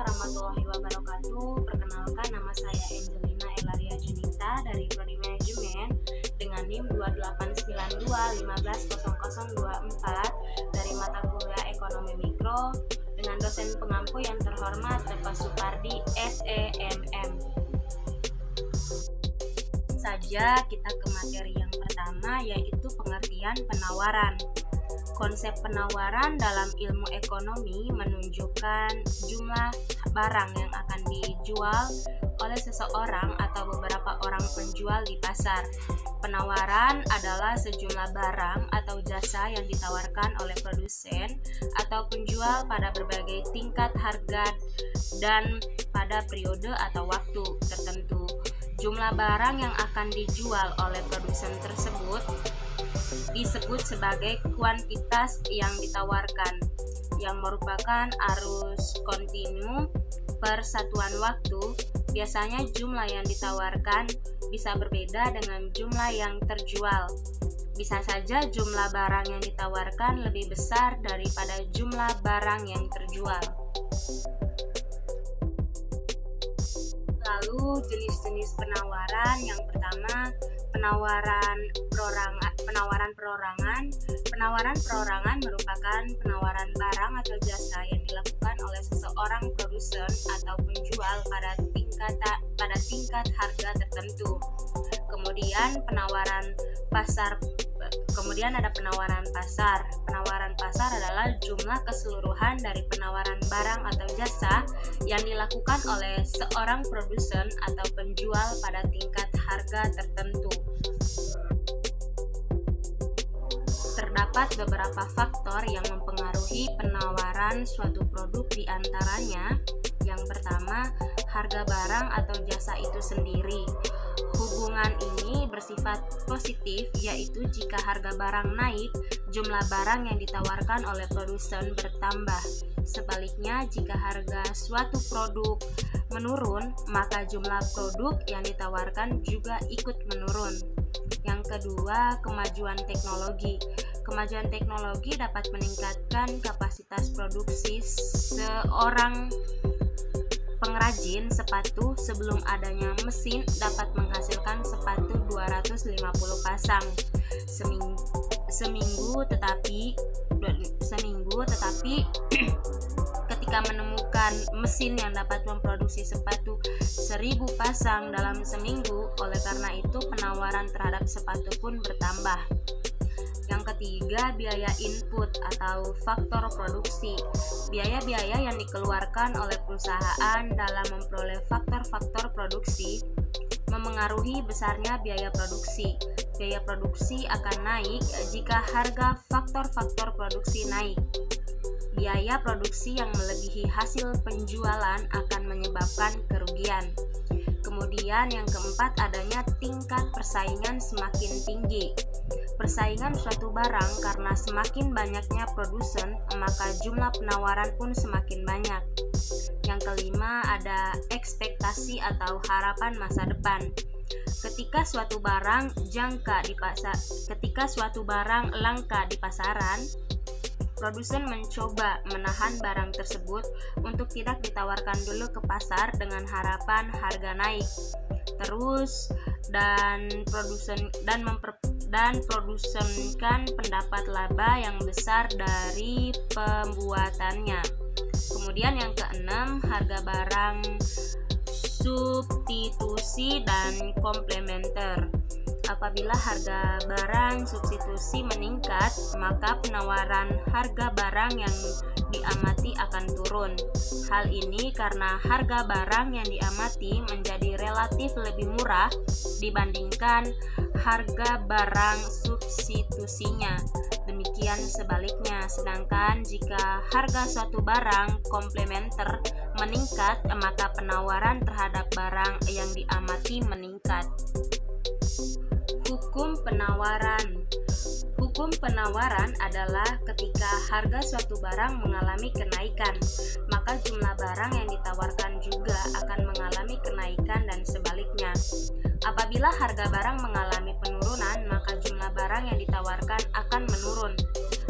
warahmatullahi wabarakatuh. Perkenalkan, nama saya Angelina Elaria Junita dari Prodi Manajemen dengan NIM 2892150024 dari mata kuliah Ekonomi Mikro dengan dosen pengampu yang terhormat Bapak Supardi SEMM. Saja kita ke materi yang pertama, yaitu pengertian penawaran. Konsep penawaran dalam ilmu ekonomi menunjukkan jumlah barang yang akan dijual oleh seseorang atau beberapa orang penjual di pasar. Penawaran adalah sejumlah barang atau jasa yang ditawarkan oleh produsen atau penjual pada berbagai tingkat harga dan pada periode atau waktu tertentu. Jumlah barang yang akan dijual oleh produsen tersebut disebut sebagai kuantitas yang ditawarkan, yang merupakan arus kontinu per satuan waktu. Biasanya jumlah yang ditawarkan bisa berbeda dengan jumlah yang terjual. Bisa saja jumlah barang yang ditawarkan lebih besar daripada jumlah barang yang terjual. Lalu jenis-jenis penawaran, yang pertama penawaran perorangan. Penawaran perorangan merupakan penawaran barang atau jasa yang dilakukan oleh seseorang produsen atau penjual pada tingkat harga tertentu. Kemudian ada penawaran pasar. Penawaran pasar adalah jumlah keseluruhan dari penawaran barang atau jasa yang dilakukan oleh seorang produsen atau penjual pada tingkat harga tertentu. Terdapat beberapa faktor yang mempengaruhi penawaran suatu produk, di antaranya yang pertama, harga barang atau jasa itu sendiri. Hubungan ini bersifat positif, yaitu jika harga barang naik, jumlah barang yang ditawarkan oleh produsen bertambah. Sebaliknya, jika harga suatu produk menurun, maka jumlah produk yang ditawarkan juga ikut menurun. Yang kedua, kemajuan teknologi. Kemajuan teknologi dapat meningkatkan kapasitas produksi seorang pengrajin sepatu. Sebelum adanya mesin dapat menghasilkan sepatu 250 pasang seminggu, tetapi ketika menemukan mesin yang dapat memproduksi sepatu 1000 pasang dalam seminggu, oleh karena itu penawaran terhadap sepatu pun bertambah. Yang ketiga, biaya input atau faktor produksi. Biaya-biaya yang dikeluarkan oleh perusahaan dalam memperoleh faktor-faktor produksi memengaruhi besarnya biaya produksi. Biaya produksi akan naik jika harga faktor-faktor produksi naik. Biaya produksi yang melebihi hasil penjualan akan menyebabkan kerugian. Kemudian yang keempat, adanya tingkat persaingan semakin tinggi. Persaingan suatu barang, karena semakin banyaknya produsen, maka jumlah penawaran pun semakin banyak. Yang kelima, ada ekspektasi atau harapan masa depan. Ketika suatu barang langka di pasaran, produsen mencoba menahan barang tersebut untuk tidak ditawarkan dulu ke pasar dengan harapan harga naik terus, dan produsenkan pendapat laba yang besar dari pembuatannya. Kemudian yang keenam, harga barang substitusi dan komplementer. Apabila harga barang substitusi meningkat, maka penawaran harga barang yang diamati akan turun. Hal ini karena harga barang yang diamati menjadi relatif lebih murah dibandingkan harga barang substitusinya. Demikian sebaliknya, sedangkan jika harga suatu barang komplementer meningkat, maka penawaran terhadap barang yang diamati meningkat. Hukum penawaran. Hukum penawaran adalah ketika harga suatu barang mengalami kenaikan, maka jumlah barang yang ditawarkan juga akan mengalami kenaikan dan sebaliknya. Apabila harga barang mengalami penurunan, maka jumlah barang yang ditawarkan akan menurun.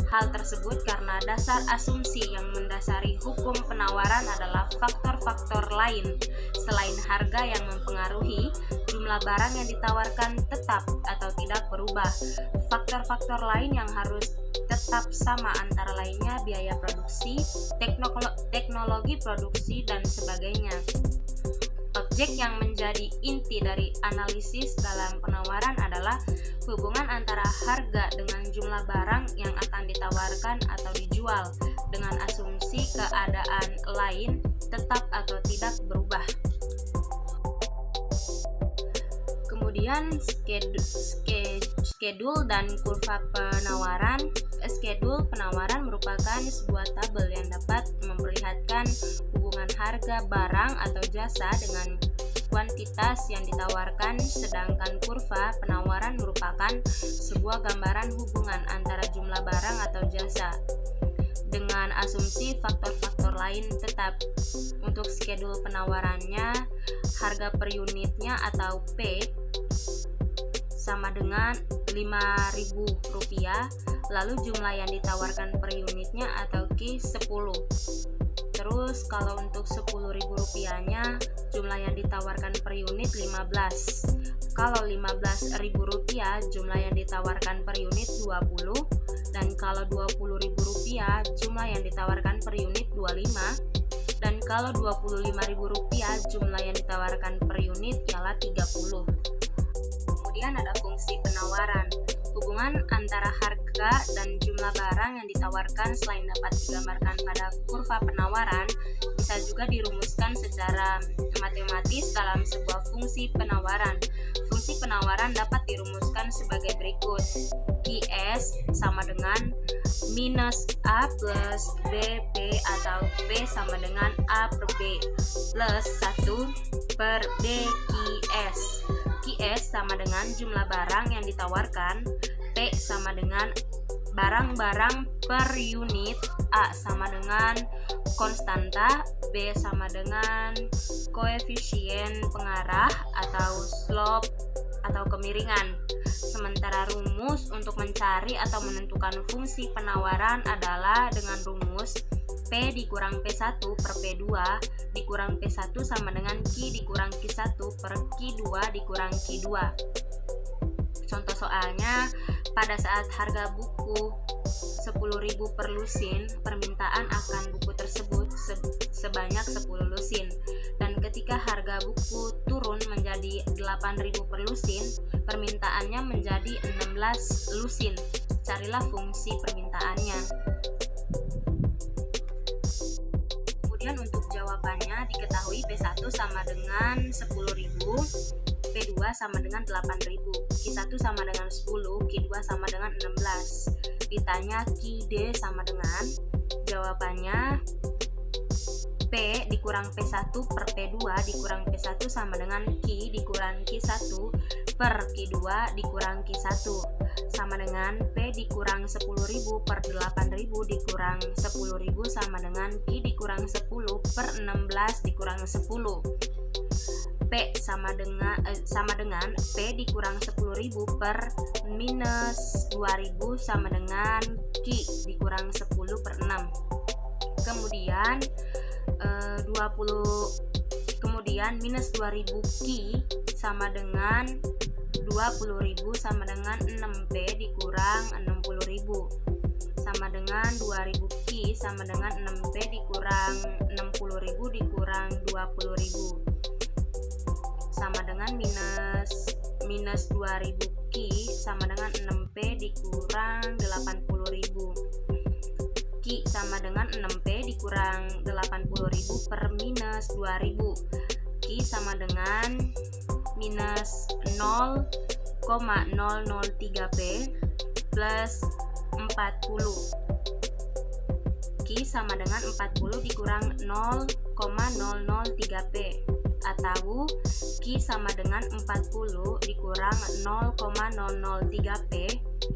Hal tersebut karena dasar asumsi yang mendasari hukum penawaran adalah faktor-faktor lain selain harga yang mempengaruhi jumlah barang yang ditawarkan tetap atau tidak berubah. Faktor-faktor lain yang harus tetap sama antara lainnya biaya produksi, teknologi produksi, dan sebagainya. Objek yang menjadi inti dari analisis dalam penawaran adalah hubungan antara harga dengan jumlah barang yang akan ditawarkan atau dijual dengan asumsi keadaan lain tetap atau tidak berubah. Kemudian schedule dan kurva penawaran. Schedule penawaran merupakan sebuah tabel yang dapat memperlihatkan hubungan harga barang atau jasa dengan kuantitas yang ditawarkan, sedangkan kurva penawaran merupakan sebuah gambaran hubungan antara jumlah barang atau jasa dengan asumsi faktor-faktor lain tetap. Untuk schedule penawarannya, harga per unitnya atau P sama dengan Rp5.000, lalu jumlah yang ditawarkan per unitnya atau Q 10. Terus kalau untuk Rp10.000 nya jumlah yang ditawarkan per unit 15. Kalau Rp15.000 jumlah yang ditawarkan per unit 20, dan kalau Rp20.000 jumlah yang ditawarkan per unit 25, dan kalau Rp25.000 jumlah yang ditawarkan per unit ialah 30. Kemudian ada fungsi penawaran. Hubungan antara harga dan jumlah barang yang ditawarkan selain dapat digambarkan pada kurva penawaran, bisa juga dirumuskan secara matematis dalam sebuah fungsi penawaran. Fungsi penawaran dapat dirumuskan sebagai berikut. Qs sama dengan minus A plus BP atau P sama dengan A per B plus 1 per BQS. Qs sama dengan jumlah barang yang ditawarkan, P sama dengan barang-barang per unit, A sama dengan konstanta, B sama dengan koefisien pengarah atau slope atau kemiringan. Sementara rumus untuk mencari atau menentukan fungsi penawaran adalah dengan rumus P dikurang P1 per P2 dikurang P1 sama dengan Q dikurang Q1 per Q2 dikurang Q2. Contoh soalnya, pada saat harga buku 10.000 per lusin, permintaan akan buku tersebut sebanyak 10 lusin. Dan ketika harga buku turun menjadi 8.000 per lusin, permintaannya menjadi 16 lusin. Carilah fungsi permintaannya. Kemudian untuk jawabannya diketahui P1 sama dengan 10.000, P2 sama dengan 8.000, Q1 sama dengan 10, Q2 sama dengan 16. Ditanya QD sama dengan, jawabannya P dikurang P1 per P2 dikurang P1 sama dengan Q dikurang Q1 per Q2 dikurang Q1 sama dengan P dikurang 10.000 per 8.000 dikurang 10.000 sama dengan Q dikurang 10 per 16 dikurang 10. P sama dengan P dikurang 10.000 per minus 2.000 sama dengan Q dikurang 10 per 6. Kemudian minus 2.000 Q sama dengan 20.000 sama dengan 6P dikurang 60.000 sama dengan 2.000 Q sama dengan 6P dikurang 60.000 dikurang 20.000 sama dengan minus 2.000 Q sama dengan 6P dikurang 80.000. Q sama dengan 6P dikurang 80.000 per minus 2.000. Q sama dengan minus 0,003P plus 40. Q sama dengan 40 dikurang 0,003P atau Q sama dengan 40 dikurang 0,003P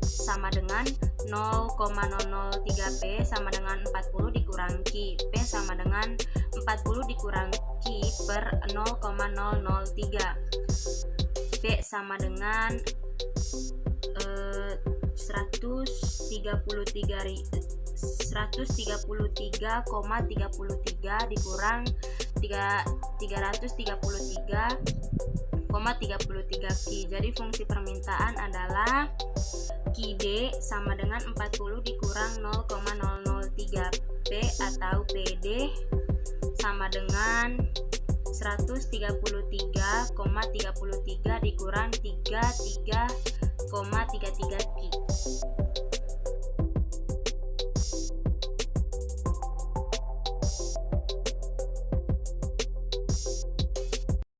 sama dengan 0,003P sama dengan 40 dikurang Q. P sama dengan 40 dikurang Q per 0,003. P sama dengan 133,33 dikurang 333,33 Ki. Jadi fungsi permintaan adalah Ki D sama dengan 40 dikurang 0,003 P atau PD sama dengan 133,33 dikurang 33,33 Ki.